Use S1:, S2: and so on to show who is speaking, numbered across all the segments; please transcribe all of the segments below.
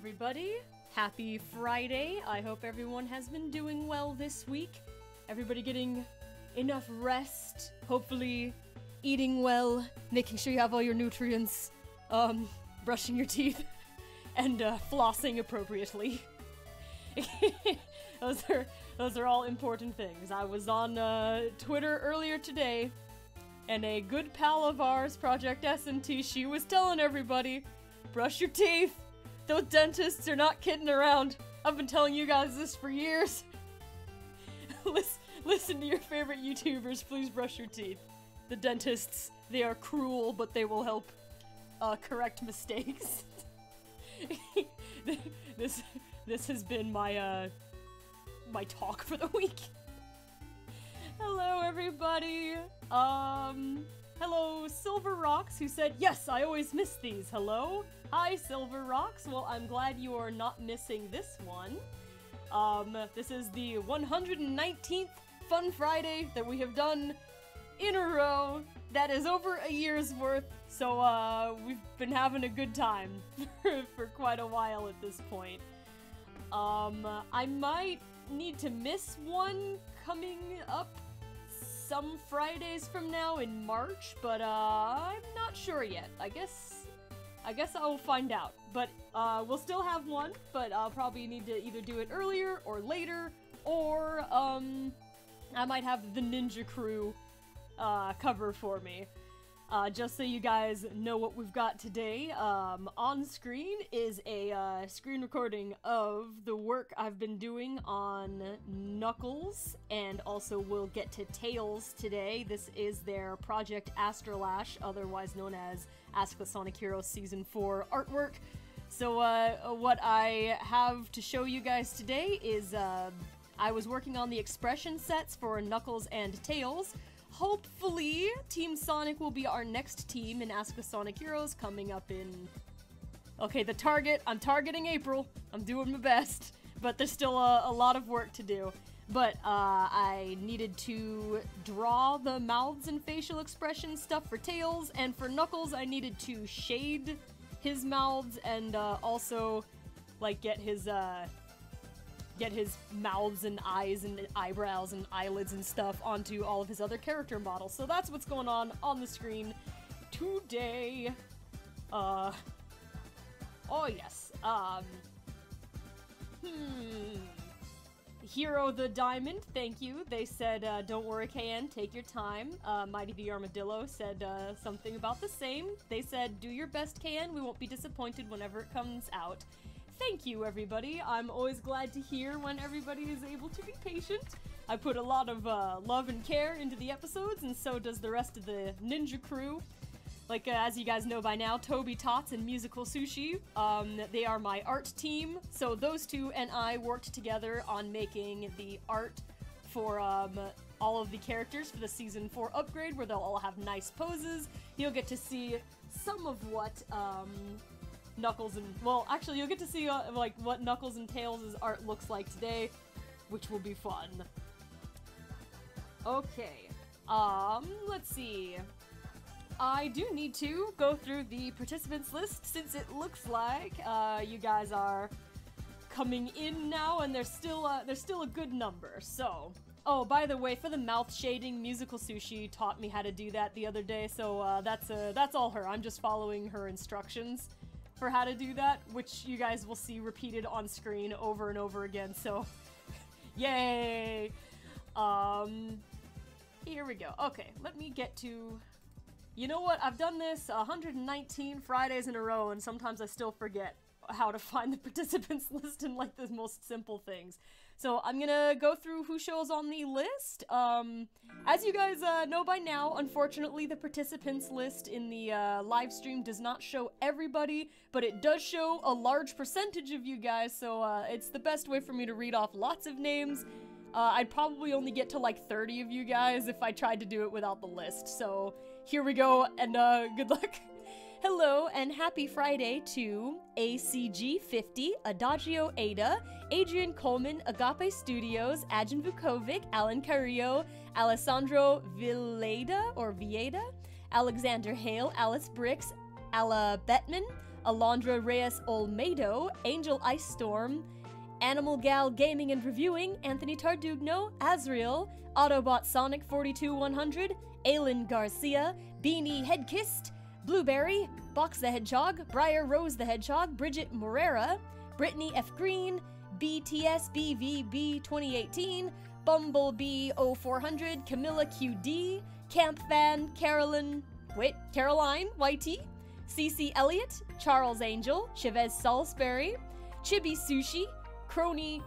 S1: everybody. Happy Friday. I hope everyone has been doing well this week. Everybody getting enough rest, hopefully eating well, making sure you have all your nutrients, brushing your teeth, and flossing appropriately. Those are all important things. I was on Twitter earlier today, and a good pal of ours, Project S&T, she was telling everybody, brush your teeth. Those dentists are not kidding around. I've been telling you guys this for years. Listen to your favorite YouTubers, please brush your teeth. The dentists, they are cruel, but they will help correct mistakes. This has been my my talk for the week. Hello, everybody. Hello, Silver Rocks, who said, yes, I always miss these. Hello? Hi, Silver Rocks. Well, I'm glad you are not missing this one. This is the 119th Fun Friday that we have done in a row. That is over a year's worth, so, we've been having a good time for quite a while at this point. I might need to miss one coming up some Fridays from now in March, but I'm not sure yet. I guess I will find out. But we'll still have one, but I'll probably need to either do it earlier or later, or I might have the Ninja Crew cover for me. Just so you guys know what we've got today, on screen is a screen recording of the work I've been doing on Knuckles, and also we'll get to Tails today. This is their Project Astrolash, otherwise known as Ask the Sonic Heroes Season 4 artwork. So what I have to show you guys today is I was working on the expression sets for Knuckles and Tails. Hopefully, Team Sonic will be our next team in Ask the Sonic Heroes coming up in... Okay, the target, I'm targeting April. I'm doing my best, but there's still a lot of work to do. But I needed to draw the mouths and facial expression stuff for Tails, and for Knuckles I needed to shade his mouths and also, like, get his mouths and eyes and eyebrows and eyelids and stuff onto all of his other character models. So that's what's going on the screen today. Oh yes. Hero the Diamond, thank you. They said, don't worry, KN, take your time. Mighty the Armadillo said something about the same. They said, do your best, KN. We won't be disappointed whenever it comes out. Thank you, everybody. I'm always glad to hear when everybody is able to be patient. I put a lot of love and care into the episodes, and so does the rest of the Ninja Crew. Like, as you guys know by now, Toby Tots and Musical Sushi, they are my art team. So those two and I worked together on making the art for all of the characters for the Season 4 upgrade, where they'll all have nice poses. You'll get to see some of what... Knuckles and, well, actually you'll get to see like what Knuckles and Tails' art looks like today, which will be fun. Okay, let's see. I do need to go through the participants list since it looks like you guys are coming in now, and there's still a good number. So, oh, by the way, for the mouth shading, Musical Sushi taught me how to do that the other day, so that's all her. I'm just following her instructions for how to do that, which you guys will see repeated on screen over and over again, so yay! Here we go. Okay, let me get to... You know what? I've done this 119 Fridays in a row, and sometimes I still forget how to find the participants list in, like, the most simple things. So I'm gonna go through who shows on the list. As you guys know by now, unfortunately the participants list in the live stream does not show everybody, but it does show a large percentage of you guys, so it's the best way for me to read off lots of names. I'd probably only get to like 30 of you guys if I tried to do it without the list, so here we go, and good luck. Hello and happy Friday to ACG50, Adagio Ada, Adrian Coleman, Agape Studios, Ajin Vukovic, Alan Carrillo, Alessandro Villeda, Alexander Hale, Alice Bricks, Ala Bettman, Alondra Reyes Olmedo, Angel Ice Storm, Animal Gal Gaming and Reviewing, Anthony Tardugno, Azriel, Autobot Sonic 42100, Aylin Garcia, Beanie Headkissed, Blueberry, Box the Hedgehog, Briar Rose the Hedgehog, Bridget Morera, Brittany F. Green, BTSBVB 2018, Bumblebee 0400, Camilla QD, Camp Fan, Caroline YT, CC Elliott, Charles Angel, Chavez Salisbury, Chibi Sushi, Crony...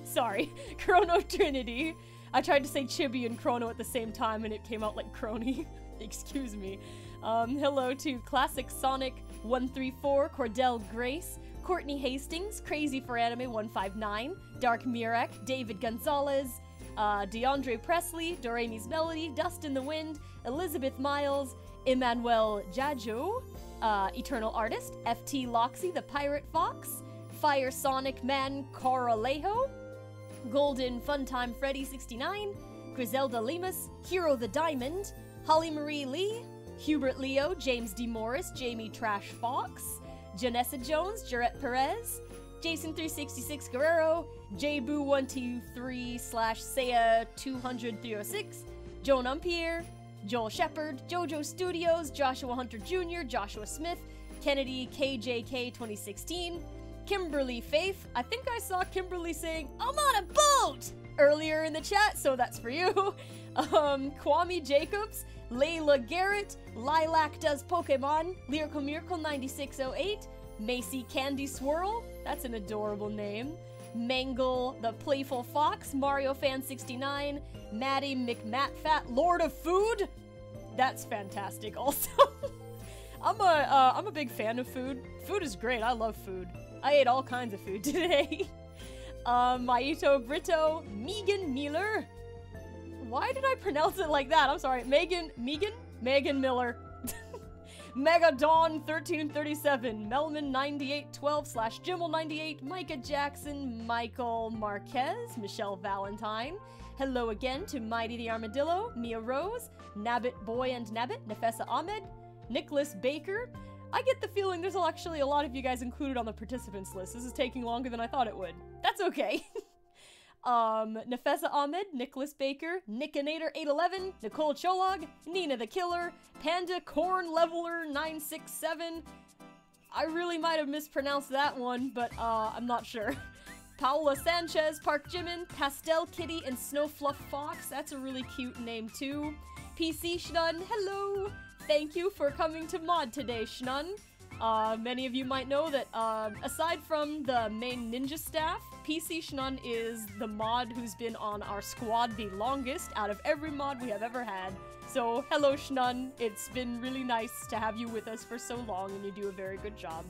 S1: Sorry, Chrono Trinity. I tried to say Chibi and Chrono at the same time and it came out like Crony. Excuse me. Hello to Classic Sonic 134, Cordell Grace, Courtney Hastings, Crazy for Anime 159, Dark Mirek, David Gonzalez, DeAndre Presley, Dorami's Melody, Dust in the Wind, Elizabeth Miles, Emmanuel Jajo, Eternal Artist, FT Loxy, the Pirate Fox, Fire Sonic Man Coralejo, Golden Funtime Freddy 69, Griselda Lemus, Hero the Diamond, Holly Marie Lee, Hubert Leo, James D. Morris, Jamie Trash Fox, Janessa Jones, Jarrett Perez, Jason366 Guerrero, JBoo123/Saya200306, Joan Umpier, Joel Shepard, JoJo Studios, Joshua Hunter Jr., Joshua Smith, Kennedy KJK 2016, Kimberly Faith. I think I saw Kimberly saying, "I'm on a boat!" earlier in the chat, so that's for you. Kwame Jacobs, Layla Garrett, Lilac Does Pokemon, Lyrical Miracle 9608, Macy Candy Swirl, that's an adorable name, Mangle the Playful Fox, Mario Fan 69, Maddie McMatfat, Lord of Food, that's fantastic also. I'm a big fan of food. Food is great, I love food. I ate all kinds of food today. Maito Brito, Megan Miller. Why did I pronounce it like that? I'm sorry. Megan Miller. Megadon 1337, Melman 9812/Jimmel98, Micah Jackson, Michael Marquez, Michelle Valentine. Hello again to Mighty the Armadillo, Mia Rose, Nabbit Boy and Nabbit, Nefessa Ahmed, Nicholas Baker. I get the feeling there's actually a lot of you guys included on the participants list. This is taking longer than I thought it would. That's okay. Nefessa Ahmed, Nicholas Baker, Nickinator 811, Nicole Cholog, Nina the Killer, Panda Corn Leveler 967. I really might have mispronounced that one, but I'm not sure. Paula Sanchez, Park Jimin, Pastel Kitty, and Snowfluff Fox. That's a really cute name too. PC Shnun, hello! Thank you for coming to mod today, Shnun. Many of you might know that, aside from the main ninja staff, PC Shnun is the mod who's been on our squad the longest out of every mod we have ever had. So, hello Shnun, it's been really nice to have you with us for so long and you do a very good job.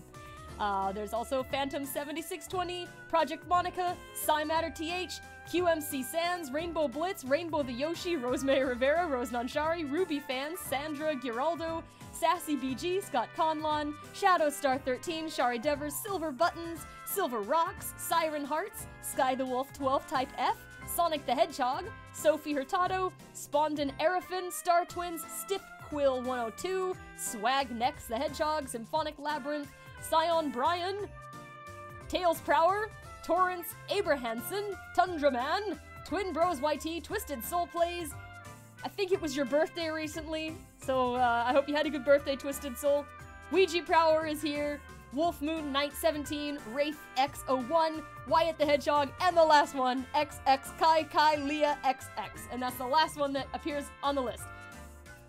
S1: There's also Phantom7620, Project Monica, Cymatter TH, QMC Sands, Rainbow Blitz, Rainbow the Yoshi, Rosemary Rivera, Rose Nanshari, Ruby Fans, Sandra Giraldo, Sassy BG, Scott Conlon, Shadowstar 13, Shari Devers, Silver Buttons, Silver Rocks, Siren Hearts, Sky the Wolf 12 Type F, Sonic the Hedgehog, Sophie Hurtado, Spondon Erafin, Star Twins, Stiff Quill 102, Swag Nex the Hedgehog, Symphonic Labyrinth, Scion Brian, Tails Prower, Torrance Abrahamson, Tundra Man, Twin Bros YT, Twisted Soul Plays. I think it was your birthday recently, so I hope you had a good birthday, Twisted Soul. Ouija Prower is here, Wolf Moon Knight 17, Wraith X01, Wyatt the Hedgehog, and the last one, XX Kai Leah XX. And that's the last one that appears on the list.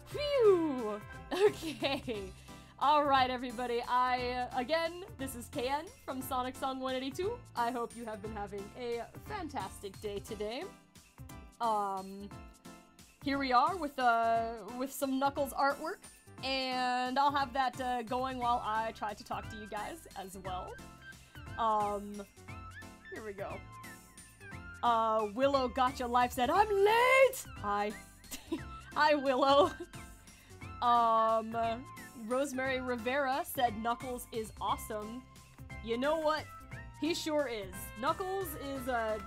S1: Phew! Okay. Alright, everybody. Again, this is KN from Sonic Song 182. I hope you have been having a fantastic day today. Here we are with some Knuckles artwork, and I'll have that going while I try to talk to you guys as well. Here we go. Willow Gotcha Life said, "I'm late!" Hi. Hi, Willow. Rosemary Rivera said Knuckles is awesome. You know what? He sure is. Knuckles is a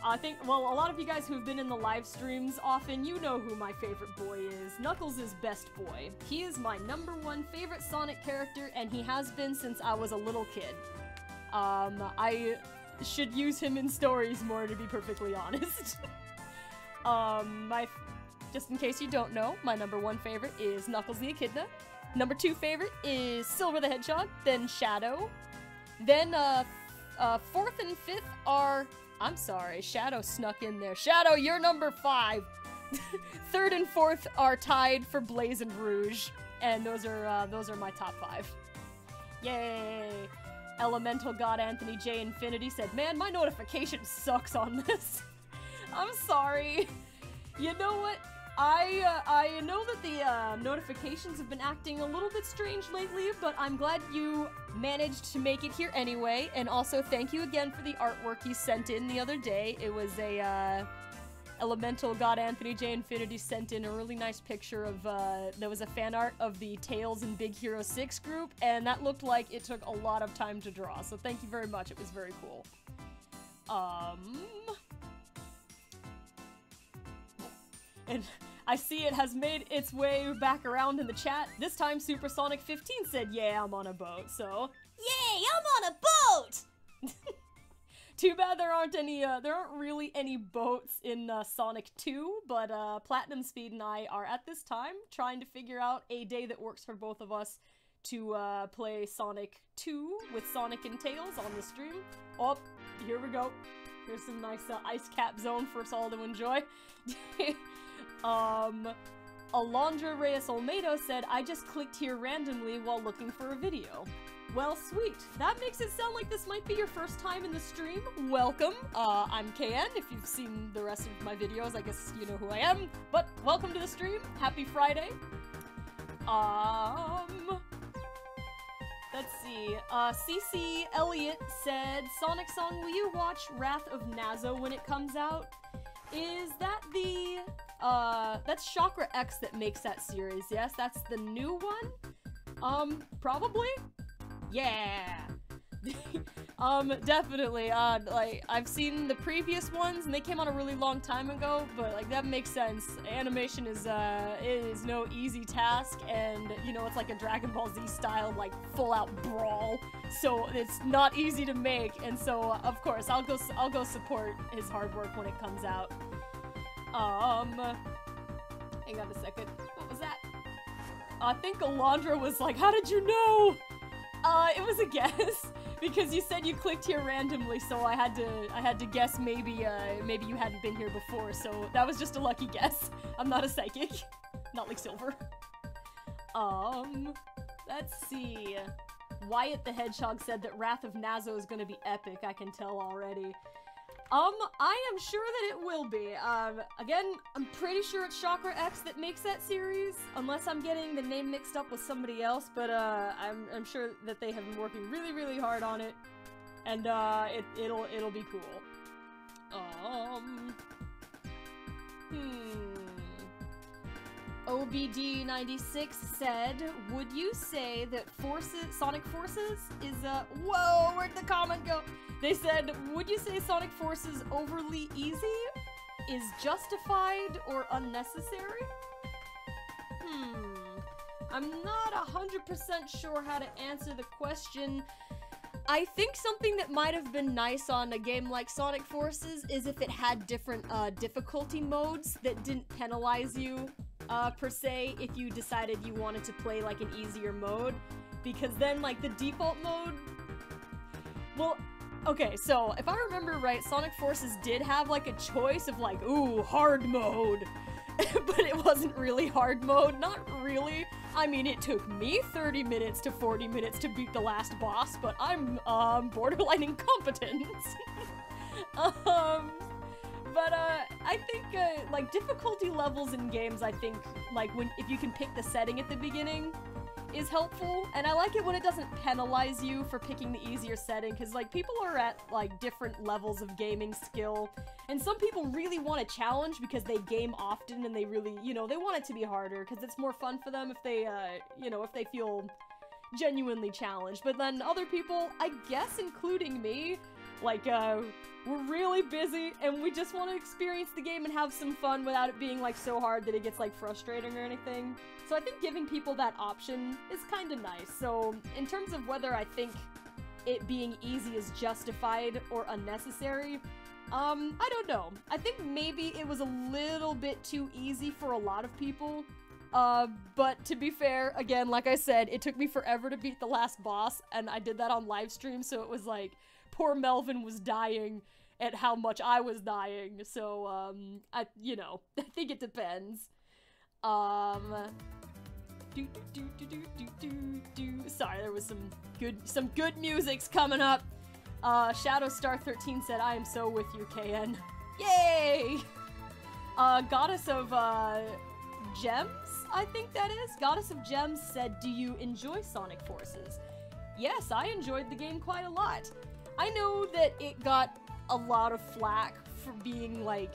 S1: I think, well, a lot of you guys who've been in the live streams often, you know who my favorite boy is. Knuckles is best boy. He is my #1 favorite Sonic character, and he has been since I was a little kid. I should use him in stories more, to be perfectly honest. Just in case you don't know, my #1 favorite is Knuckles the Echidna. #2 favorite is Silver the Hedgehog, then Shadow. Then, 4th and 5th are... I'm sorry, Shadow snuck in there. Shadow, you're #5! 3rd and 4th are tied for Blaze and Rouge, and those are my top 5. Yay! Elemental God Anthony J. Infinity said, man, my notification sucks on this. I'm sorry. You know what? I know that the notifications have been acting a little bit strange lately, but I'm glad you managed to make it here anyway, and also thank you again for the artwork you sent in the other day. It was a, Elemental God Anthony J. Infinity sent in a really nice picture of, there was a fan art of the Tails and Big Hero 6 group, and that looked like it took a lot of time to draw, so thank you very much, it was very cool. And I see it has made its way back around in the chat. This time Supersonic 15 said, yeah, I'm on a boat, so... Yay, I'm on a boat! Too bad there aren't really any boats in Sonic 2, but Platinum Speed and I are at this time trying to figure out a day that works for both of us to play Sonic 2 with Sonic and Tails on the stream. Oh, here we go. Here's some nice ice cap zone for us all to enjoy. Alondra Reyes Olmedo said, I just clicked here randomly while looking for a video. Well, sweet. That makes it sound like this might be your first time in the stream. Welcome. I'm KN. If you've seen the rest of my videos, I guess you know who I am. But welcome to the stream. Happy Friday. Let's see. CC Elliott said, Sonic Song, will you watch Wrath of Nazo when it comes out? Is that the... that's Chakra X that makes that series, yes? That's the new one? Probably? Yeah! Definitely, like, I've seen the previous ones, and they came out a really long time ago, but, like, that makes sense. Animation is no easy task, and, you know, it's like a Dragon Ball Z style, like, full-out brawl, so it's not easy to make, and so, of course, I'll go support his hard work when it comes out. Hang on a second. What was that? I think Alondra was like, how did you know? It was a guess, because you said you clicked here randomly, so I had to guess maybe you hadn't been here before, so that was just a lucky guess. I'm not a psychic. Not like Silver. Let's see. Wyatt the Hedgehog said that Wrath of Nazo is gonna be epic, I can tell already. I am sure that it will be. Again, I'm pretty sure it's Chakra X that makes that series, unless I'm getting the name mixed up with somebody else, but, I'm sure that they have been working really, really hard on it, and, it'll be cool. OBD96 said, would you say that Sonic Forces is, whoa, where'd the comment go? They said, would you say Sonic Forces overly easy, is justified, or unnecessary? I'm not 100% sure how to answer the question. I think something that might have been nice on a game like Sonic Forces is if it had different, difficulty modes that didn't penalize you, per se, if you decided you wanted to play, like, an easier mode. Because then, like, the default mode... Well... Okay, so, if I remember right, Sonic Forces did have, like, a choice of, like, ooh, hard mode. But it wasn't really hard mode, not really. I mean, it took me 30 minutes to 40 minutes to beat the last boss, but I'm, borderline incompetent. But, I think, like, difficulty levels in games, I think, like, if you can pick the setting at the beginning, is helpful, and I like it when it doesn't penalize you for picking the easier setting, because, like, people are at, like, different levels of gaming skill, and some people really want a challenge because they game often and they really, you know, they want it to be harder, because it's more fun for them if they, you know, if they feel genuinely challenged, but then other people, I guess including me, Like, we're really busy, and we just want to experience the game and have some fun without it being, like, so hard that it gets, like, frustrating or anything. So I think giving people that option is kind of nice. So, in terms of whether I think it being easy is justified or unnecessary, I don't know. I think maybe it was a little bit too easy for a lot of people. But to be fair, again, like I said, it took me forever to beat the last boss, and I did that on live stream, so it was like, poor Melvin was dying at how much I was dying, so, you know, I think it depends. Sorry, there was some good music's coming up. Shadowstar13 said, I am so with you, KN. Yay! Goddess of, Gems, I think that is? Goddess of Gems said, do you enjoy Sonic Forces? Yes, I enjoyed the game quite a lot. I know that it got a lot of flack for being, like,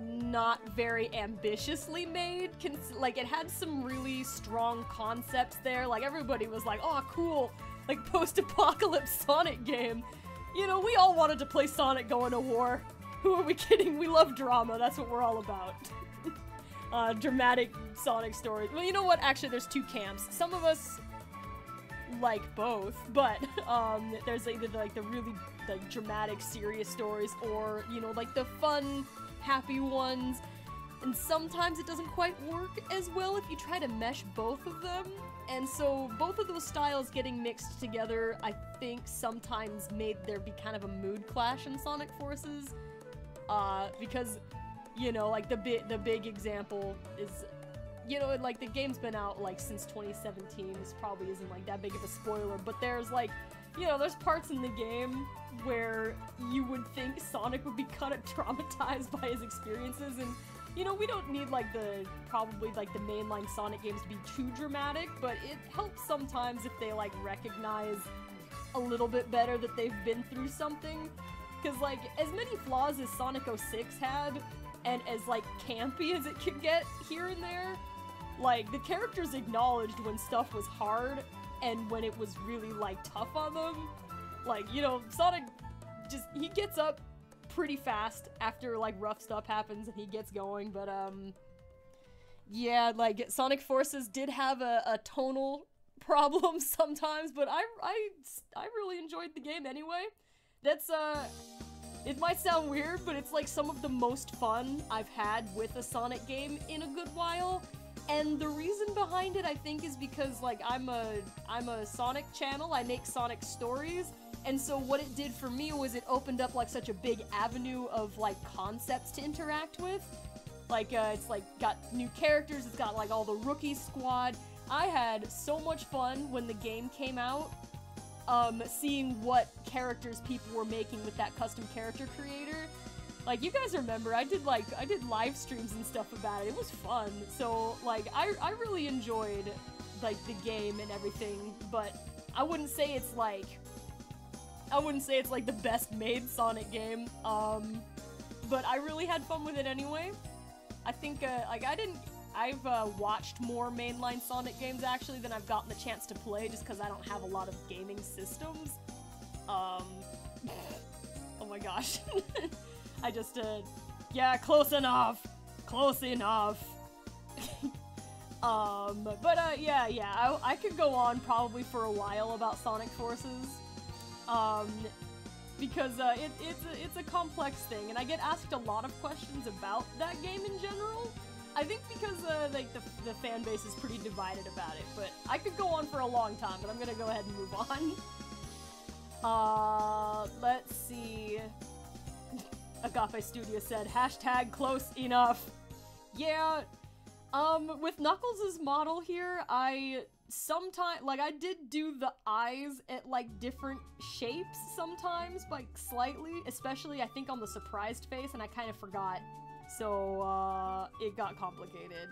S1: not very ambitiously made. Like, it had some really strong concepts there. Like, everybody was like, oh, cool, like, post-apocalypse Sonic game. You know, we all wanted to play Sonic going to war. Who are we kidding? We love drama. That's what we're all about. Dramatic Sonic stories. Well, you know what? Actually, there's two camps. Some of us like both, but there's either like the really like dramatic, serious stories, or you know, like the fun, happy ones. And sometimes it doesn't quite work as well if you try to mesh both of them. And so both of those styles getting mixed together, I think sometimes made there be kind of a mood clash in Sonic Forces, because, you know, like the big example is, you know, like the game's been out like since 2017. This probably isn't like that big of a spoiler, but there's like, you know, there's parts in the game where you would think Sonic would be kind of traumatized by his experiences, and you know, we don't need like probably like the mainline Sonic games to be too dramatic, but it helps sometimes if they like recognize a little bit better that they've been through something. Because like, as many flaws as Sonic 06 had, and as like campy as it could get here and there, like the characters acknowledged when stuff was hard and when it was really like tough on them. Like, you know, Sonic just, he gets up pretty fast after like rough stuff happens and he gets going, but yeah, like Sonic Forces did have a tonal problem sometimes, but I really enjoyed the game anyway. That's it might sound weird, but it's like some of the most fun I've had with a Sonic game in a good while. And the reason behind it, I think, is because like I'm a Sonic channel. I make Sonic stories. And so what it did for me was it opened up like such a big avenue of like concepts to interact with. Like it's like got new characters, it's got like all the rookie squad. I had so much fun when the game came out, seeing what characters people were making with that custom character creator. Like, you guys remember, I did live streams and stuff about it. It was fun. So like I really enjoyed like the game and everything, but I wouldn't say it's like the best made Sonic game, but I really had fun with it anyway. I think, like, I've watched more mainline Sonic games, actually, than I've gotten the chance to play, just because I don't have a lot of gaming systems. Oh my gosh. I just, yeah, close enough! Close enough! Yeah, I could go on probably for a while about Sonic Forces. Because it's a complex thing, and I get asked a lot of questions about that game in general. I think because like the fan base is pretty divided about it, but I could go on for a long time, but I'm gonna go ahead and move on. Let's see. Agape Studio said, hashtag close enough. Yeah, with Knuckles' model here, I did do the eyes at, like, different shapes sometimes, like, slightly, especially, I think, on the surprised face, and I kind of forgot, so, it got complicated.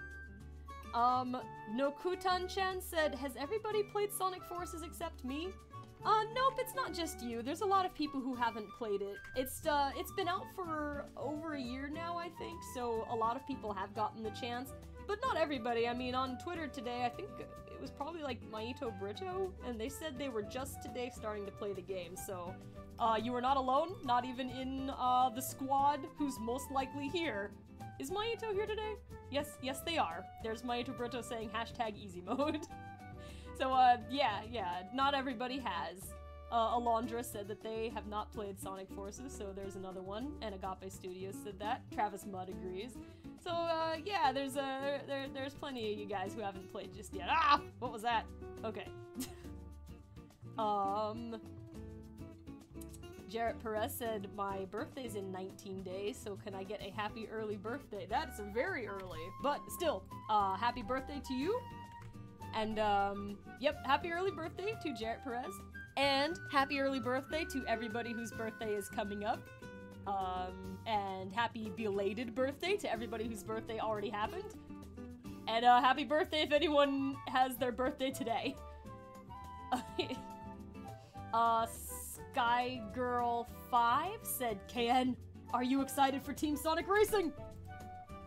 S1: Nokutan-chan said, has everybody played Sonic Forces except me? Nope, it's not just you. There's a lot of people who haven't played it. It's been out for over a year now, I think, so a lot of people have gotten the chance. but not everybody. I mean, on Twitter today, I think it was probably like Maito Brito, and they said they were just today starting to play the game, so you are not alone, not even in the squad who's most likely here. Is Maito here today? Yes they are. There's Maito Brito saying hashtag easy mode. So yeah, not everybody has. Alondra said that they have not played Sonic Forces, so there's another one, and Agape Studios said that. Travis Mudd agrees. So, yeah, there's plenty of you guys who haven't played just yet. Ah! What was that? Okay. Jarrett Perez said, my birthday's in 19 days, so can I get a happy early birthday? That's very early, but still, happy birthday to you. And, yep, happy early birthday to Jarrett Perez. And happy early birthday to everybody whose birthday is coming up. And happy belated birthday to everybody whose birthday already happened. And happy birthday if anyone has their birthday today. Skygirl5 said, KN, are you excited for Team Sonic Racing?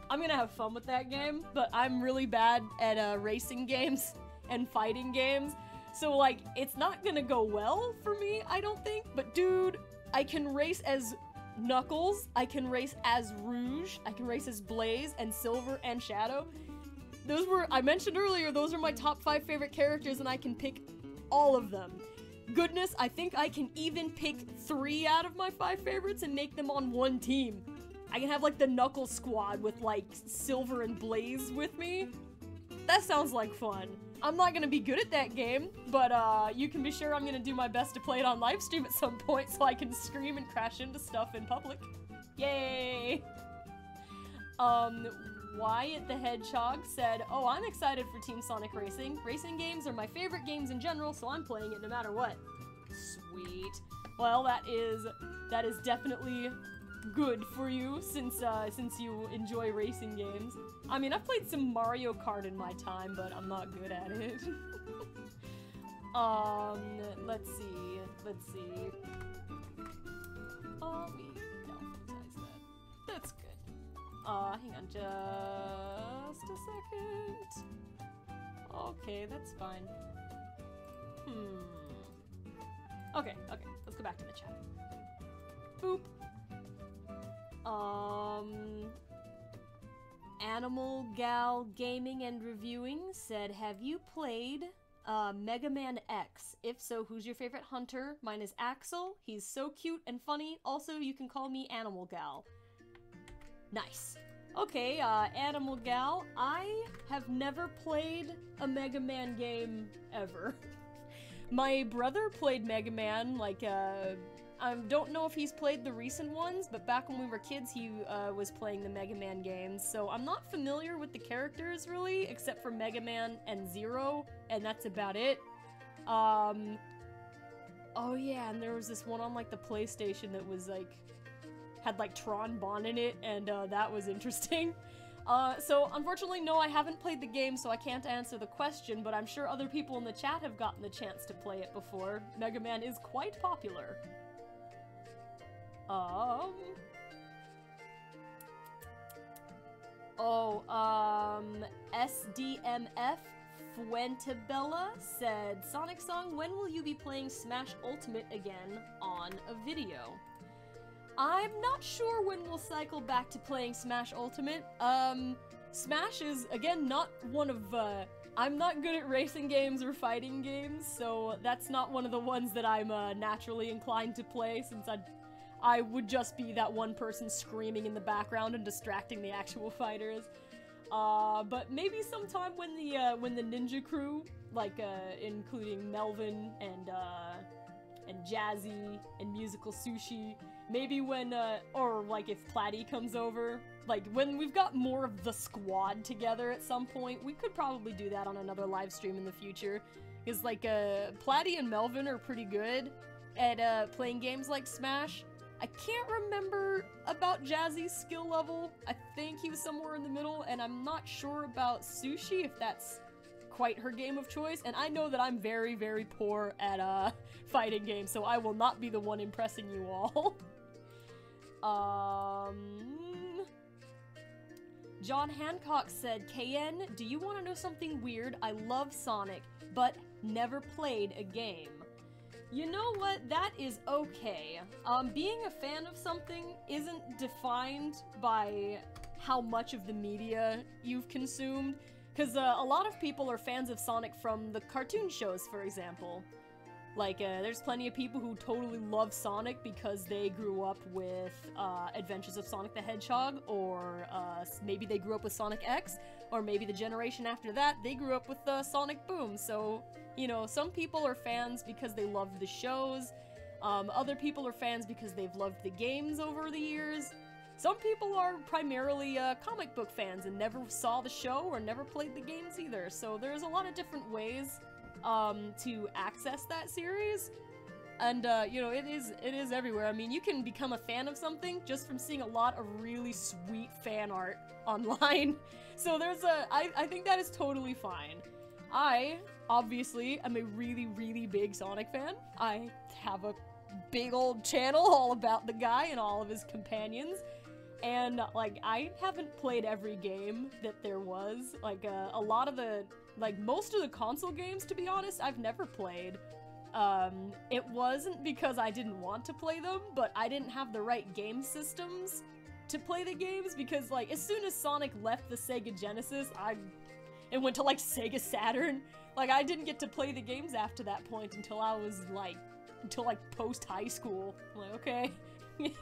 S1: I'm gonna have fun with that game, but I'm really bad at racing games and fighting games. So, like, it's not gonna go well for me, I don't think. But, dude, I can race as Knuckles, I can race as Rouge, I can race as Blaze, and Silver, and Shadow. Those were, I mentioned earlier, those are my top 5 favorite characters, and I can pick all of them. Goodness, I think I can even pick 3 out of my 5 favorites and make them on one team. I can have, like, the Knuckles squad with, like, Silver and Blaze with me. That sounds like fun. I'm not gonna be good at that game, but you can be sure I'm gonna do my best to play it on livestream at some point so I can scream and crash into stuff in public. Yay! Wyatt the Hedgehog said, oh, I'm excited for Team Sonic Racing. Racing games are my favorite games in general, so I'm playing it no matter what. Sweet. Well, that is definitely good for you since you enjoy racing games. I mean, I've played some Mario Kart in my time, but I'm not good at it. Let's see. Oh, we alphabetize that. That's good. Hang on just a second. Okay, that's fine. Okay, let's go back to the chat. Boop. Animal Gal Gaming and Reviewing said, have you played Mega Man X? If so, who's your favorite hunter? Mine is Axel. He's so cute and funny. Also, you can call me Animal Gal. Nice. Okay, Animal Gal, I have never played a Mega Man game ever. My brother played Mega Man, like, I don't know if he's played the recent ones, but back when we were kids, he was playing the Mega Man games, so I'm not familiar with the characters, really, except for Mega Man and Zero, and that's about it. Oh yeah, and there was this one on, like, the PlayStation that was, like, had, like, Tron Bon in it, and that was interesting. So, unfortunately, no, I haven't played the game, so I can't answer the question, but I'm sure other people in the chat have gotten the chance to play it before. Mega Man is quite popular. SDMF Fuentebella said, Sonic Song, when will you be playing Smash Ultimate again on a video? I'm not sure when we'll cycle back to playing Smash Ultimate. Smash is, again, not one of, I'm not good at racing games or fighting games, so that's not one of the ones that I'm, naturally inclined to play, since I would just be that one person screaming in the background and distracting the actual fighters. But maybe sometime when the Ninja Crew, like, including Melvin and Jazzy and Musical Sushi, maybe when, or like if Platty comes over, like when we've got more of the squad together at some point, we could probably do that on another live stream in the future. Because like, Platty and Melvin are pretty good at, playing games like Smash. I can't remember about Jazzy's skill level. I think he was somewhere in the middle, and I'm not sure about Sushi, if that's quite her game of choice, and I know that I'm very, very poor at, fighting games, so I will not be the one impressing you all. John Hancock said, KN, do you want to know something weird? I love Sonic, but never played a game. You know what? That is okay. Being a fan of something isn't defined by how much of the media you've consumed, because a lot of people are fans of Sonic from the cartoon shows, for example. Like, there's plenty of people who totally love Sonic because they grew up with Adventures of Sonic the Hedgehog, or maybe they grew up with Sonic X, or maybe the generation after that, they grew up with Sonic Boom. So, you know, some people are fans because they love the shows, other people are fans because they've loved the games over the years. Some people are primarily comic book fans and never saw the show or never played the games either, so there's a lot of different ways to access that series, and you know, it is everywhere. I mean, you can become a fan of something just from seeing a lot of really sweet fan art online. So there's I think that is totally fine. I obviously am a really, really big Sonic fan. I have a big old channel all about the guy and all of his companions. And, like, I haven't played every game that there was. Like, a lot of the, like, most of the console games, to be honest, I've never played. It wasn't because I didn't want to play them, but I didn't have the right game systems to play the games, because, like, as soon as Sonic left the Sega Genesis, it went to, like, Sega Saturn. Like, I didn't get to play the games after that point until I was, like, post-high school. I'm like, okay.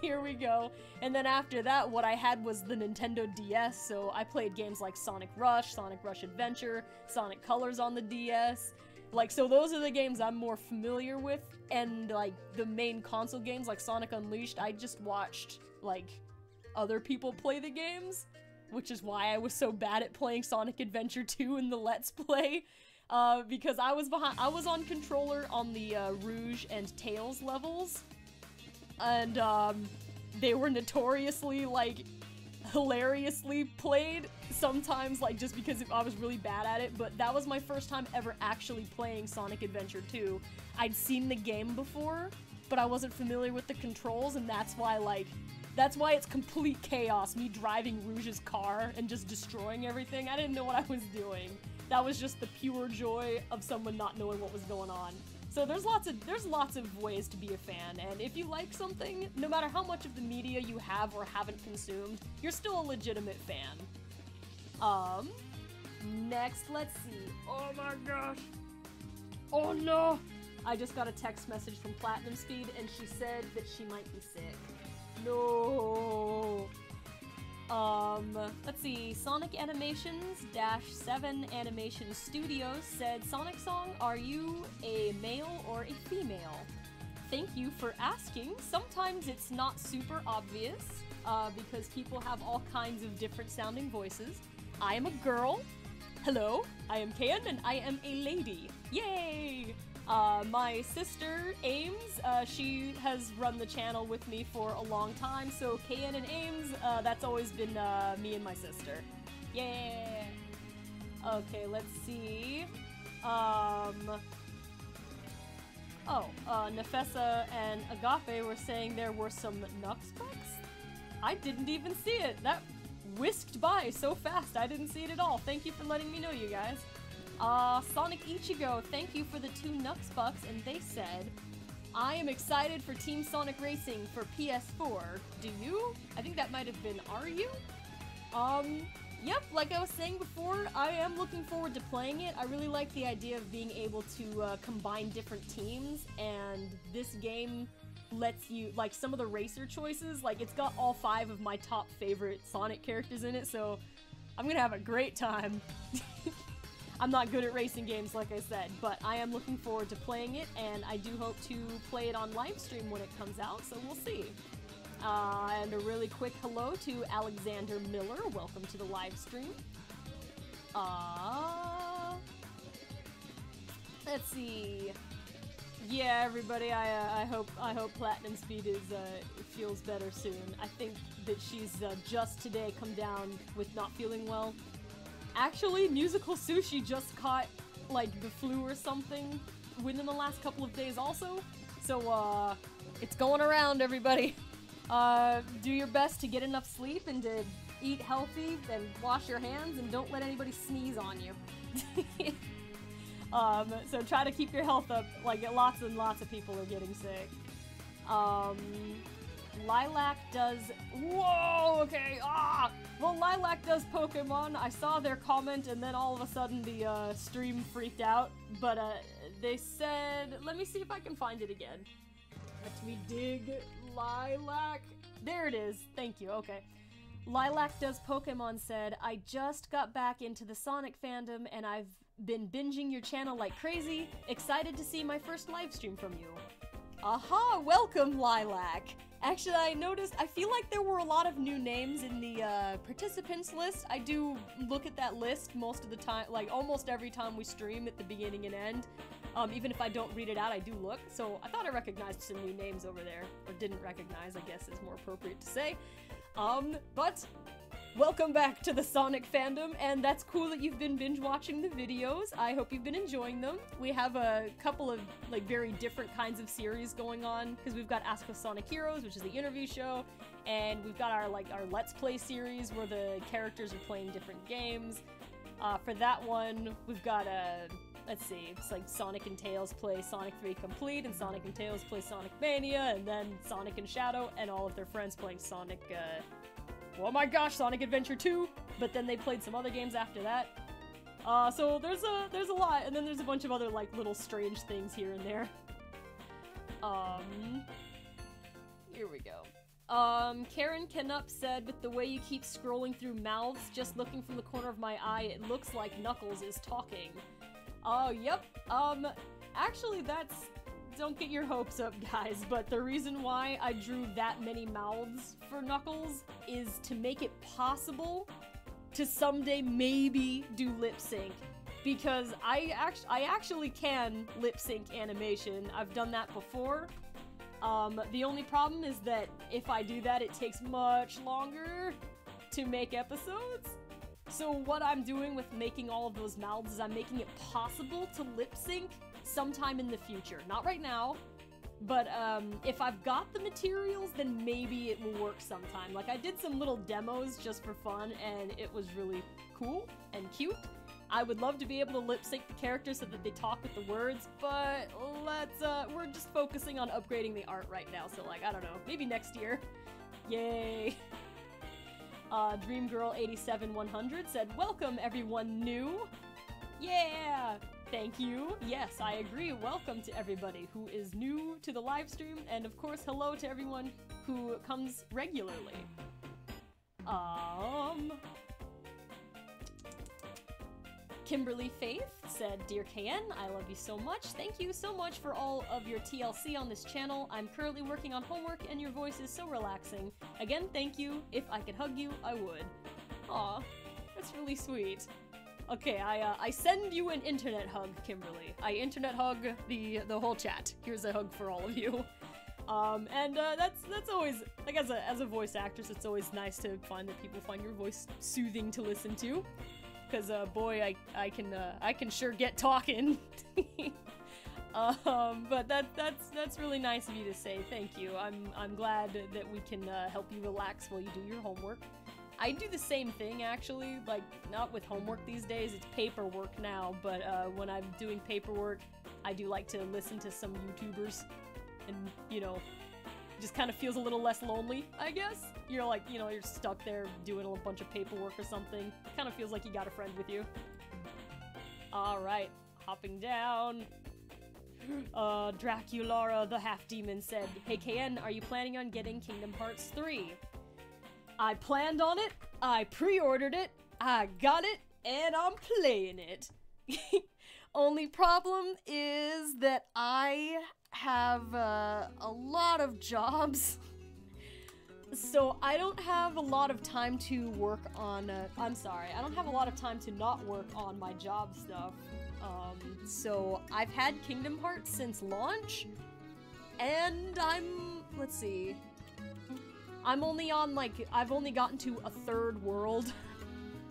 S1: Here we go. And then after that, what I had was the Nintendo DS, so I played games like Sonic Rush Adventure, Sonic Colors on the DS. Like, so those are the games I'm more familiar with, and, like, the main console games, like Sonic Unleashed, I just watched, like, other people play the games, which is why I was so bad at playing Sonic Adventure 2 in the Let's Play, because I was on controller on the, Rouge and Tails levels, and, they were notoriously, like, hilariously played, sometimes, like, just because I was really bad at it, but that was my first time ever actually playing Sonic Adventure 2. I'd seen the game before, but I wasn't familiar with the controls, and that's why, like, that's why it's complete chaos, me driving Rouge's car and just destroying everything. I didn't know what I was doing. That was just the pure joy of someone not knowing what was going on. So there's lots of ways to be a fan, and if you like something, no matter how much of the media you have or haven't consumed, you're still a legitimate fan. Next, let's see. Oh my gosh. Oh no! I just got a text message from Platinum Speed, and she said that she might be sick. No. Let's see, Sonic Animations -7 Animation Studios said, Sonic Song, are you a male or a female? Thank you for asking. Sometimes it's not super obvious, because people have all kinds of different sounding voices. I am a girl. Hello, I am Kayan, and I am a lady. Yay! My sister, Ames, she has run the channel with me for a long time, so Kayan and Ames, that's always been, me and my sister. Yeah! Okay, let's see. Nefessa and Agape were saying there were some Nux bucks? I didn't even see it! That whisked by so fast, I didn't see it at all. Thank you for letting me know, you guys. Sonic Ichigo, thank you for the 2 Nux bucks, and they said, I am excited for Team Sonic Racing for PS4. Do you? I think that might have been, are you? Yep, like I was saying before, I am looking forward to playing it. I really like the idea of being able to, combine different teams, and this game lets you, like, some of the racer choices, like, it's got all 5 of my top favorite Sonic characters in it, so I'm gonna have a great time. I'm not good at racing games, like I said, but I am looking forward to playing it, and I do hope to play it on livestream when it comes out, so we'll see. And a really quick hello to Alexander Miller. Welcome to the live stream. Let's see. Yeah, everybody, I hope Platinum Speed is feels better soon. I think that she's just today come down with not feeling well. Actually, Musical Sushi just caught, like, the flu or something within the last couple of days also. So, it's going around, everybody. Do your best to get enough sleep and to eat healthy, and wash your hands, and don't let anybody sneeze on you. So try to keep your health up. Like, lots and lots of people are getting sick. Lilac does... Whoa, okay, Well, Lilac does Pokemon. I saw their comment, and then all of a sudden the, stream freaked out. But, they said... Let me see if I can find it again. Let me dig Lilac. There it is. Thank you, okay. Lilac does Pokemon said, I just got back into the Sonic fandom, and I've been binging your channel like crazy. Excited to see my first live stream from you. Aha! Welcome, Lilac! Actually, I noticed, I feel like there were a lot of new names in the, participants list. I do look at that list most of the time, like, almost every time we stream at the beginning and end. Even if I don't read it out, I do look. So, I thought I recognized some new names over there. Or didn't recognize, I guess is more appropriate to say. But... Welcome back to the Sonic fandom, and that's cool that you've been binge-watching the videos. I hope you've been enjoying them. We have a couple of, like, very different kinds of series going on, because we've got Ask Us Sonic Heroes, which is the interview show, and we've got our, like, our Let's Play series, where the characters are playing different games. For that one, we've got let's see, it's like Sonic and Tails play Sonic 3 Complete, and Sonic and Tails play Sonic Mania, and then Sonic and Shadow, and all of their friends playing Sonic, oh my gosh, Sonic Adventure 2! But then they played some other games after that. So there's a lot, and then there's a bunch of other, like, little strange things here and there. Here we go. Karen Kenup said, with the way you keep scrolling through mouths, just looking from the corner of my eye, it looks like Knuckles is talking. Oh, yep. Actually, that's... Don't get your hopes up, guys, but the reason why I drew that many mouths for Knuckles is to make it possible to someday maybe do lip sync. Because I actually can lip sync animation. I've done that before. The only problem is that if I do that, it takes much longer to make episodes. So what I'm doing with making all of those mouths is I'm making it possible to lip sync sometime in the future. Not right now, but if I've got the materials, then maybe it will work sometime. Like, I did some little demos just for fun, and it was really cool and cute. I would love to be able to lip sync the characters so that they talk with the words, but we're just focusing on upgrading the art right now, so, like, I don't know, maybe next year. Yay! Dreamgirl87100 said, welcome everyone new! Yeah! Thank you. Yes, I agree. Welcome to everybody who is new to the live stream, and of course, hello to everyone who comes regularly. Kimberly Faith said, Dear KN, I love you so much. Thank you so much for all of your TLC on this channel. I'm currently working on homework, and your voice is so relaxing. Again, thank you. If I could hug you, I would. Aw, that's really sweet. Okay, I send you an internet hug, Kimberly. I internet hug the whole chat. Here's a hug for all of you. That's always, like, as a voice actress, it's always nice to find that people find your voice soothing to listen to. Cause, boy, I can sure get talking. But that's really nice of you to say. Thank you. I'm glad that we can, help you relax while you do your homework. I do the same thing, actually, like, not with homework these days, it's paperwork now, but, when I'm doing paperwork, I do like to listen to some YouTubers, and, you know, just kind of feels a little less lonely, I guess. You're like, you know, you're stuck there doing a bunch of paperwork or something. It kind of feels like you got a friend with you. Alright, hopping down. Draculara the Half-Demon said, Hey KN, are you planning on getting Kingdom Hearts 3? I planned on it, I pre-ordered it, I got it, and I'm playing it. Only problem is that I have a lot of jobs, so I don't have a lot of time to work on, I'm sorry, I don't have a lot of time to not work on my job stuff. So I've had Kingdom Hearts since launch, and let's see, I'm only on, like, I've only gotten to a third world,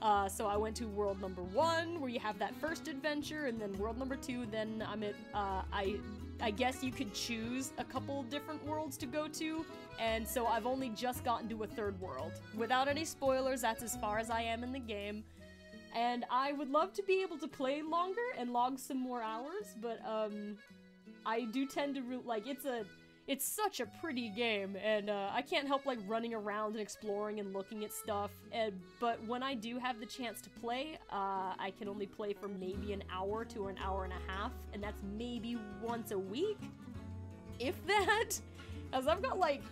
S1: So I went to world number 1, where you have that first adventure, and then world number 2, then I'm at, I guess you could choose a couple different worlds to go to, and so I've only just gotten to a 3rd world. Without any spoilers, that's as far as I am in the game. And I would love to be able to play longer and log some more hours, but, I do tend to, it's such a pretty game, and, I can't help, like, running around and exploring and looking at stuff, but when I do have the chance to play, I can only play for maybe an hour to an hour and a half, and that's maybe once a week, if that, as I've got, like,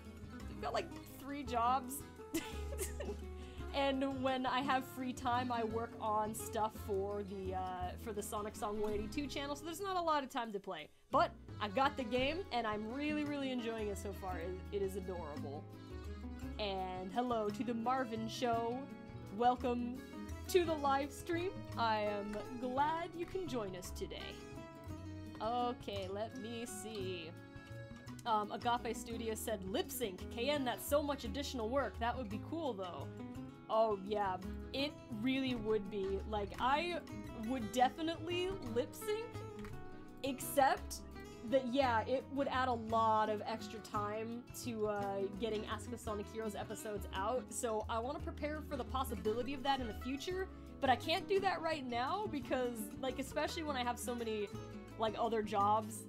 S1: 3 jobs, and when I have free time, I work on stuff for the Sonic Song 182 channel, so there's not a lot of time to play. But I got the game, and I'm really, really enjoying it so far. It is adorable. And hello to the Marvin Show. Welcome to the live stream. I am glad you can join us today. Okay, let me see. Agape Studio said lip sync. KN, that's so much additional work. That would be cool, though. Oh, yeah, it really would be. Like, I would definitely lip sync, except that, yeah, it would add a lot of extra time to getting Ask the Sonic Heroes episodes out, so I want to prepare for the possibility of that in the future, but I can't do that right now because, like, especially when I have so many, like, other jobs,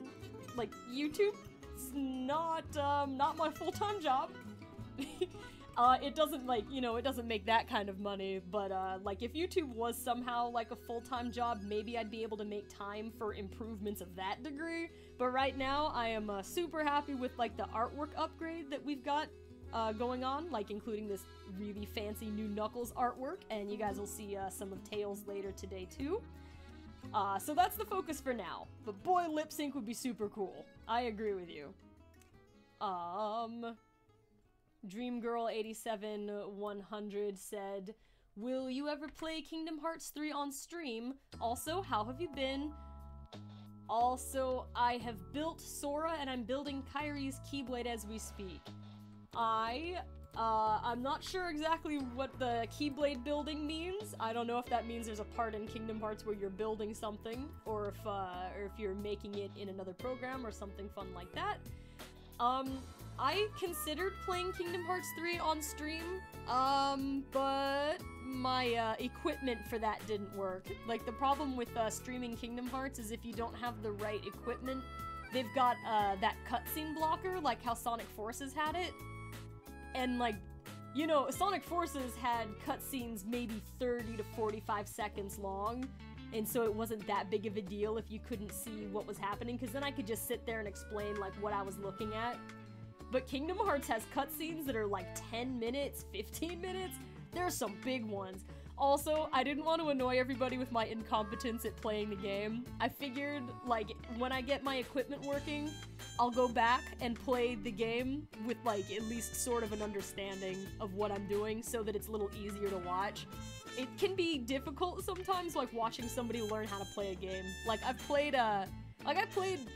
S1: like, YouTube's not my full-time job. It doesn't, like, you know, it doesn't make that kind of money, but, like, if YouTube was somehow, like, a full-time job, maybe I'd be able to make time for improvements of that degree, but right now, I am, super happy with, like, the artwork upgrade that we've got, going on, like, including this really fancy new Knuckles artwork, and you guys will see, some of Tails later today, too. So that's the focus for now, but boy, lip sync would be super cool. I agree with you. Dreamgirl87100 said, will you ever play Kingdom Hearts 3 on stream? Also, how have you been? Also, I have built Sora and I'm building Kairi's Keyblade as we speak. I'm not sure exactly what the Keyblade building means. I don't know if that means there's a part in Kingdom Hearts where you're building something, or if you're making it in another program or something fun like that. I considered playing Kingdom Hearts 3 on stream, but my, equipment for that didn't work. Like, the problem with, streaming Kingdom Hearts is if you don't have the right equipment, they've got, that cutscene blocker, like how Sonic Forces had it, and, like, you know, Sonic Forces had cutscenes maybe 30 to 45 seconds long, and so it wasn't that big of a deal if you couldn't see what was happening, because then I could just sit there and explain, like, what I was looking at. But Kingdom Hearts has cutscenes that are like 10 minutes, 15 minutes. There are some big ones. Also, I didn't want to annoy everybody with my incompetence at playing the game. I figured, like, when I get my equipment working, I'll go back and play the game with, like, at least sort of an understanding of what I'm doing so that it's a little easier to watch. It can be difficult sometimes, like, watching somebody learn how to play a game. Like, I played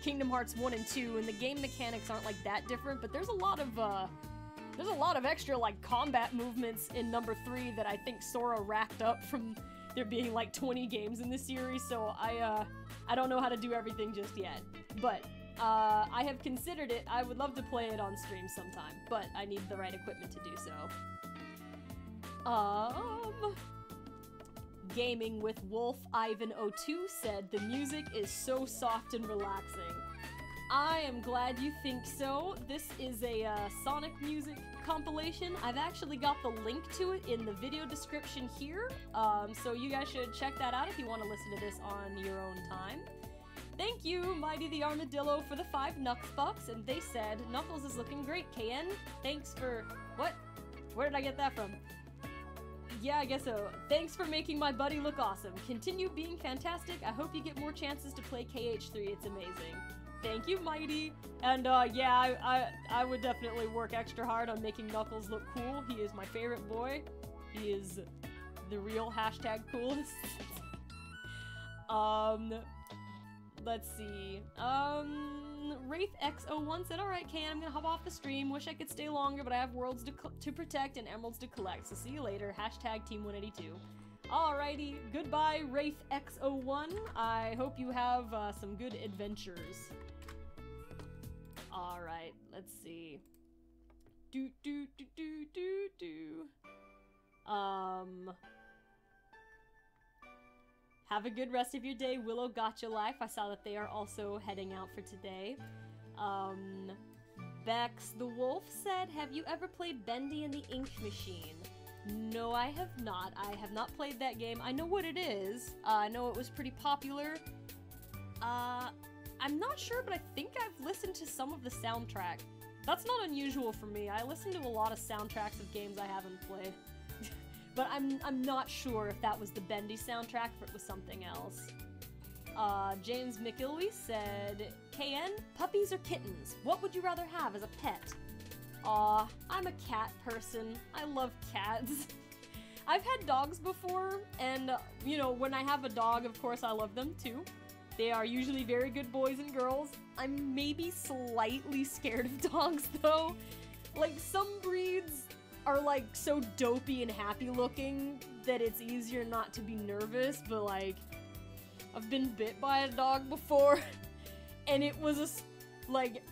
S1: Kingdom Hearts 1 and 2, and the game mechanics aren't, like, that different, but there's a lot of extra, like, combat movements in number 3 that I think Sora racked up from there being, like, 20 games in the series, so I don't know how to do everything just yet. But, I have considered it. I would love to play it on stream sometime, but I need the right equipment to do so. Gaming with Wolf Ivan 02 said, the music is so soft and relaxing. I am glad you think so. This is a Sonic music compilation. I've actually got the link to it in the video description here, so you guys should check that out if you want to listen to this on your own time. Thank you, Mighty the Armadillo, for the 5 Knucks bucks, and they said, Knuckles is looking great, KN. Thanks for... what? Where did I get that from? Yeah, I guess so. Thanks for making my buddy look awesome. Continue being fantastic. I hope you get more chances to play KH3. It's amazing. Thank you, Mighty. And, yeah, I would definitely work extra hard on making Knuckles look cool. He is my favorite boy. He is the real #coolest. Let's see. WraithX01 said, alright, Can, I'm gonna hop off the stream. Wish I could stay longer, but I have worlds to protect and emeralds to collect. So see you later. #Team182. Alrighty, goodbye, Wraith X01. I hope you have some good adventures. Alright, let's see. Have a good rest of your day, Willow Gotcha Life. I saw that they are also heading out for today. Bex the Wolf said, have you ever played Bendy and the Ink Machine? No, I have not. I have not played that game. I know what it is. I know it was pretty popular. I'm not sure, but I think I've listened to some of the soundtrack. That's not unusual for me. I listen to a lot of soundtracks of games I haven't played. But I'm not sure if that was the Bendy soundtrack or if it was something else. James McIlwee said, KN, puppies or kittens? What would you rather have as a pet? Aw, I'm a cat person. I love cats. I've had dogs before, and, you know, when I have a dog, of course I love them too. They are usually very good boys and girls. I'm maybe slightly scared of dogs, though. Like, some breeds are, like, so dopey and happy looking that it's easier not to be nervous, but, like, I've been bit by a dog before, and it was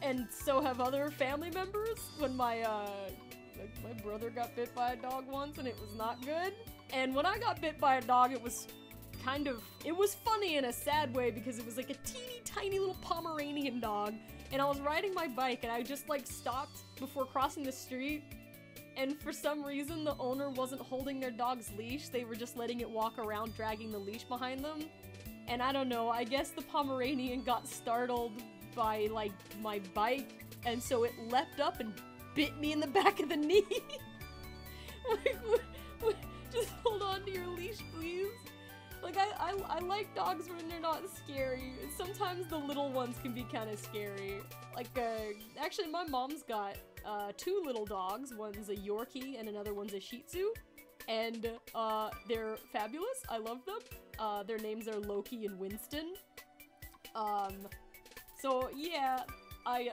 S1: and so have other family members. When my brother got bit by a dog once, and it was not good. And when I got bit by a dog, it was funny in a sad way, because it was like a teeny tiny little Pomeranian dog, and I was riding my bike, and I just, like, stopped before crossing the street, and for some reason the owner wasn't holding their dog's leash. They were just letting it walk around, dragging the leash behind them. And I don't know, I guess the Pomeranian got startled by, like, my bike, and so it leapt up and bit me in the back of the knee. Like, just hold on to your leash, please. Like, I like dogs when they're not scary. Sometimes the little ones can be kind of scary. Like, actually my mom's got, 2 little dogs. One's a Yorkie and another one's a Shih Tzu. And, they're fabulous. I love them. Their names are Loki and Winston. So yeah, I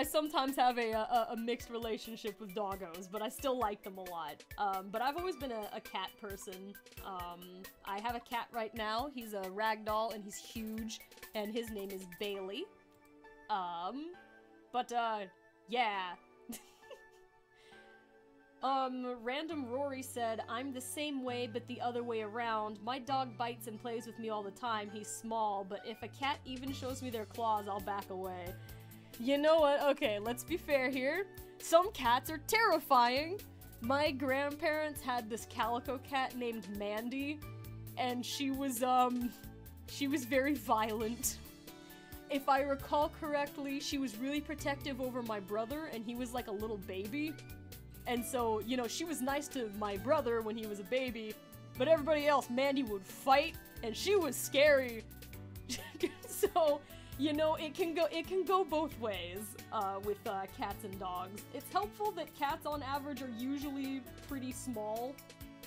S1: sometimes have a mixed relationship with doggos, but I still like them a lot. But I've always been a cat person. I have a cat right now. He's a ragdoll and he's huge, and his name is Bailey. Yeah. Random Rory said, I'm the same way, but the other way around. My dog bites and plays with me all the time. He's small, but if a cat even shows me their claws, I'll back away. You know what? Okay, let's be fair here. Some cats are terrifying. My grandparents had this calico cat named Mandy, and she was very violent. If I recall correctly, she was really protective over my brother, and he was like a little baby. And so, you know, she was nice to my brother when he was a baby, but everybody else, Mandy would fight, and she was scary. So, you know, it can go both ways, with, cats and dogs. It's helpful that cats on average are usually pretty small,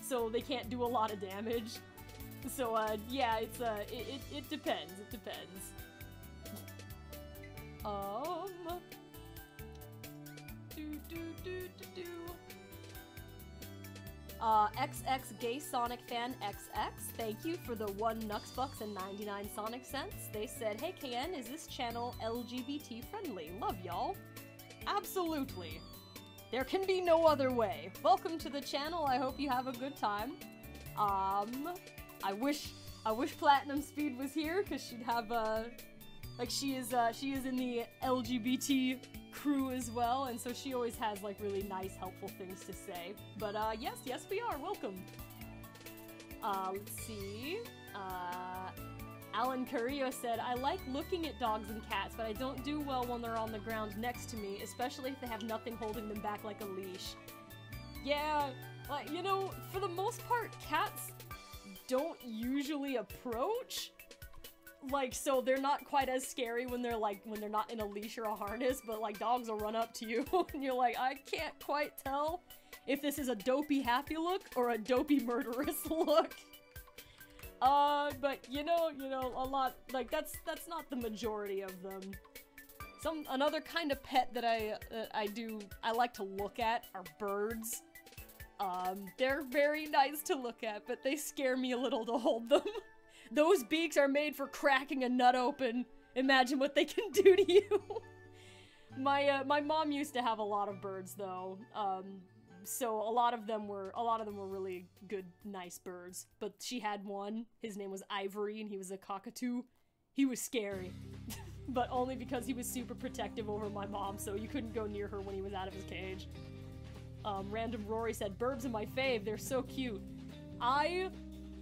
S1: so they can't do a lot of damage. So, yeah, it depends, it depends. XX Gay Sonic Fan XX, thank you for the 1 Nuxbucks and 99 Sonic Cents. They said, hey KN, is this channel LGBT friendly? Love y'all. Absolutely. There can be no other way. Welcome to the channel, I hope you have a good time. I wish Platinum Speed was here, cause she'd have, like, she is in the LGBT crew as well, and so she always has, like, really nice, helpful things to say. But, yes, we are. Welcome. Let's see. Alan Carrillo said, I like looking at dogs and cats, but I don't do well when they're on the ground next to me, especially if they have nothing holding them back like a leash. Yeah, like, you know, for the most part, cats don't usually approach. Like, so they're not quite as scary when they're not in a leash or a harness, but, like, dogs will run up to you, and you're like, I can't quite tell if this is a dopey happy look or a dopey murderous look. But, you know, a lot, like, that's not the majority of them. Another kind of pet that I like to look at are birds. They're very nice to look at, but they scare me a little to hold them. Those beaks are made for cracking a nut open. Imagine what they can do to you. My mom used to have a lot of birds though. So a lot of them were really good, nice birds. But she had one. His name was Ivory, and he was a cockatoo. He was scary, but only because he was super protective over my mom, so you couldn't go near her when he was out of his cage. Random Rory said, "Birds are my fave. They're so cute." I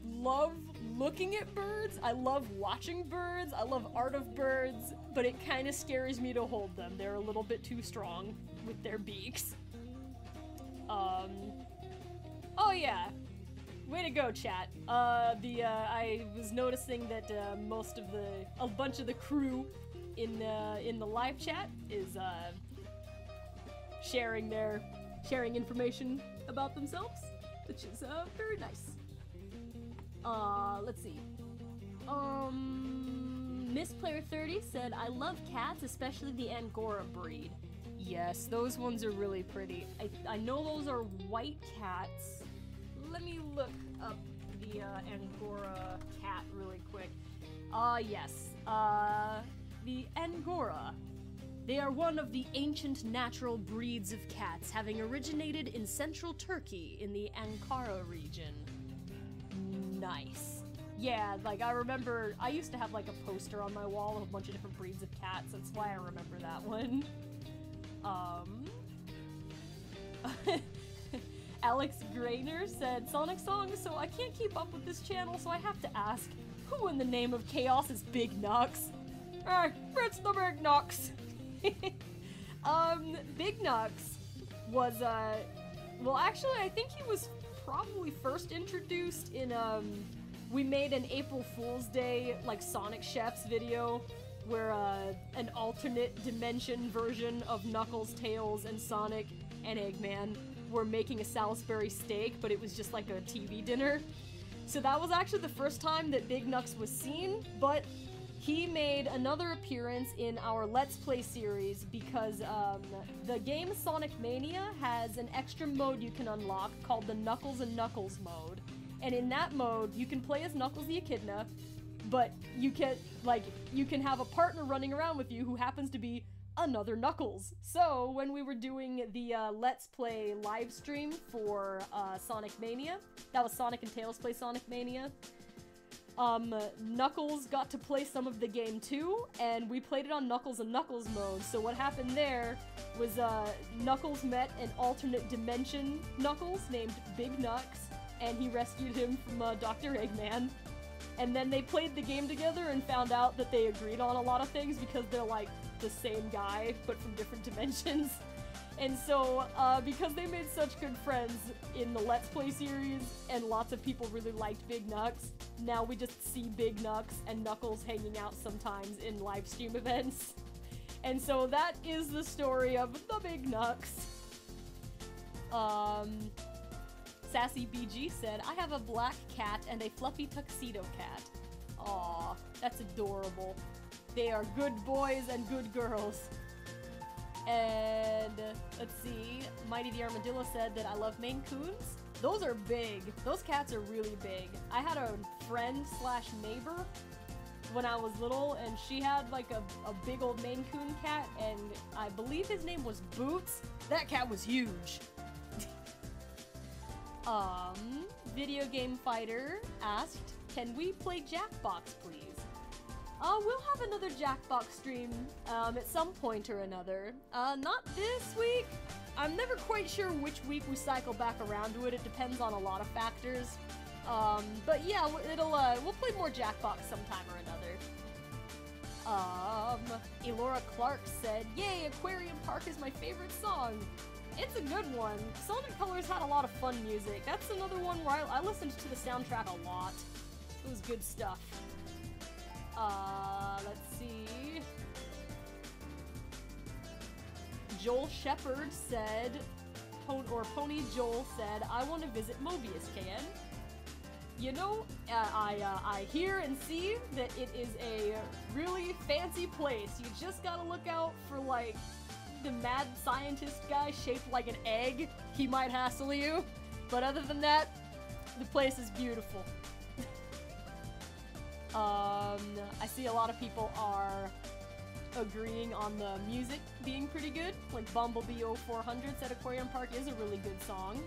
S1: love looking at birds. I love watching birds. I love art of birds, but it kind of scares me to hold them. They're a little bit too strong with their beaks. Oh yeah. Way to go, chat. I was noticing that a bunch of the crew in the live chat is sharing information about themselves, which is very nice. Let's see. Miss Player 30 said, "I love cats, especially the Angora breed." Yes, those ones are really pretty. I know those are white cats. Let me look up the Angora cat really quick. Yes. The Angora. They are one of the ancient natural breeds of cats, having originated in central Turkey in the Ankara region. Nice. Yeah, like I remember, I used to have like a poster on my wall of a bunch of different breeds of cats. That's why I remember that one. Alex Grainer said, "Sonic songs, so I can't keep up with this channel, so I have to ask, who in the name of chaos is Big Nux?" It's the Big Nux. Big Nux was, well actually I think he was probably first introduced in, we made an April Fool's Day, like, Sonic Chefs video, where, an alternate dimension version of Knuckles, Tails, and Sonic and Eggman were making a Salisbury steak, but it was just like a TV dinner. So that was actually the first time that Big Nux was seen, but he made another appearance in our Let's Play series because the game Sonic Mania has an extra mode you can unlock called the Knuckles and Knuckles mode. And in that mode, you can play as Knuckles the Echidna, but you can have a partner running around with you who happens to be another Knuckles. So when we were doing the Let's Play live stream for Sonic Mania, that was Sonic and Tails Play Sonic Mania, Knuckles got to play some of the game too, and we played it on Knuckles and Knuckles mode. So what happened there was Knuckles met an alternate dimension Knuckles named Big Nux, and he rescued him from Dr. Eggman. And then they played the game together and found out that they agreed on a lot of things because they're like the same guy, but from different dimensions. And so, because they made such good friends in the Let's Play series, and lots of people really liked Big Nux, now we just see Big Nux and Knuckles hanging out sometimes in live stream events. And so that is the story of the Big Nux. Sassy BG said, "I have a black cat and a fluffy tuxedo cat." Aw, that's adorable. They are good boys and good girls. And let's see, Mighty the Armadillo said that I love Maine Coons. Those are big. Those cats are really big. I had a friend slash neighbor when I was little, and she had like a big old Maine Coon cat, and I believe his name was Boots. That cat was huge. Video Game Fighter asked, "Can we play Jackbox, please?" We'll have another Jackbox stream, at some point or another. Not this week. I'm never quite sure which week we cycle back around to it. It depends on a lot of factors. But yeah, we'll play more Jackbox sometime or another. Elora Clark said, "Yay, Aquarium Park is my favorite song." It's a good one. Sonic Colors had a lot of fun music. That's another one where I listened to the soundtrack a lot. It was good stuff. Let's see. Joel Shepard said, Pony Joel said, "I want to visit Mobius, KN." You know, I hear and see that it is a really fancy place. You just gotta look out for, like, the mad scientist guy shaped like an egg. He might hassle you. But other than that, the place is beautiful. I see a lot of people are agreeing on the music being pretty good. Like Bumblebee 0400 said Aquarium Park is a really good song.